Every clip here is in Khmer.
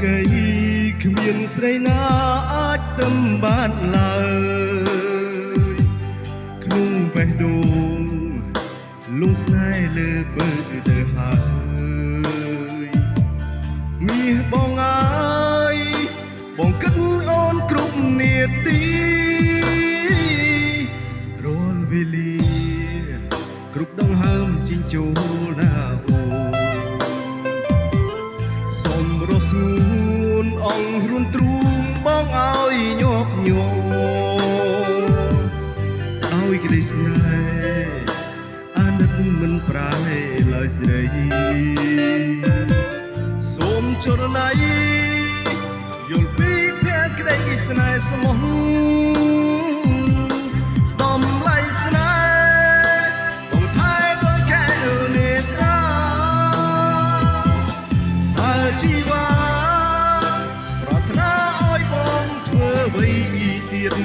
កីគ្មានស្រីណាអាចទឹមបានឡើយក្នុងបេះដូងលងស្នេហ៍លើបើទៅហើយមាសបងអើយបងគិតអូនគ្រប់នាទីរាល់វេលាគ្រប់ដងហើមជីងចូលណាអូសូមរស់ស្ងួនអងរួនទ្រូងបងឲ្យញាប់ញ័រឲ្យក្តីស្នេហ៍អាណិតមិនប្រែឡើយស្រីសូមចរណៃយល់ពីភក្តីស្នេហ៍ស្មោះបំឡៃស្នេហ៍បងថែដោយកែវនេត្រាអើជីវ៉ាប្រាថ្នាឲ្យបងធ្វើអ្វីទៀត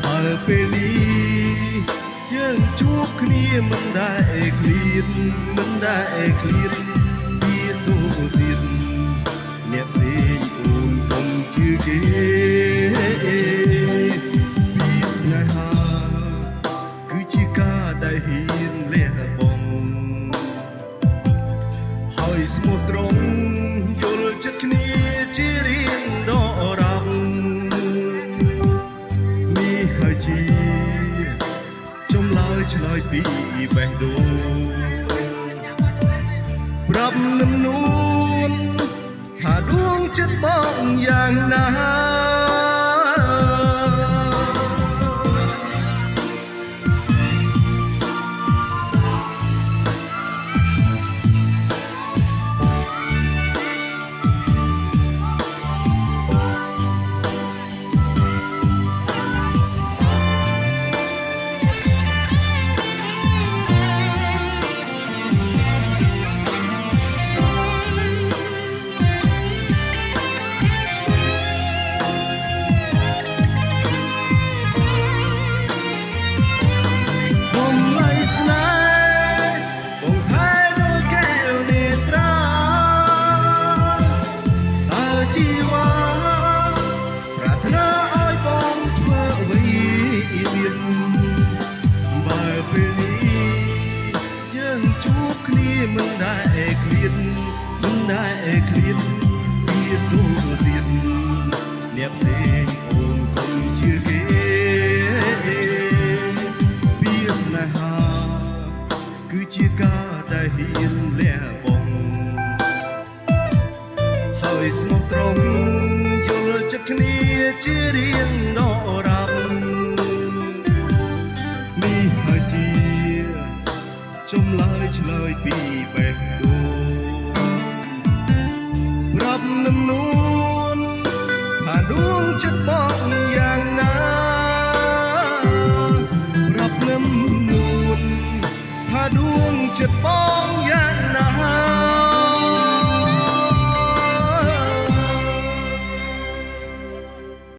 អើពេលនេះយើងជួបគ្នាមិនដែលឃ្លាតមិនដែលឃ្លាតពីសូសៀតអ្នកផ្សេងអូនកុំជឿគេពីស្នេហាគឺជាការដែលហ៊ានលះបង់ហើយស្មោះត្រង់យល់ចិត្តគ្នាជារៀងដករ៉ាប់នេះហើយជាចម្លើយឆ្លើយពីបេះដូងប្រាប់នឹមនួនថាដួងចិត្តបងយ៉ាងណាជីវ៉ាប្រាថ្នាឲ្យបងធ្វើអ្វីទៀតបើពេលនេះយើងជួបគ្នាមិនដែលឃ្លាតមិនដែលឃ្លាតពីសូសៀតអ្នកផ្សេងអូនកុំជឿគេពីស្នេហាគឺជាការដែលហ៊ានលះបង់ហើយស្មោះត្រង់យល់ចិត្តគ្នាជារៀងដករ៉ាប់នេះហើយជាចម្លើយឆ្លើយពីបេះដូងប្រាប់នឹមនួនថាដួងចិត្តបងយ៉ាងណាប្រាប់នឹមនួនថាដួងចិត្តបង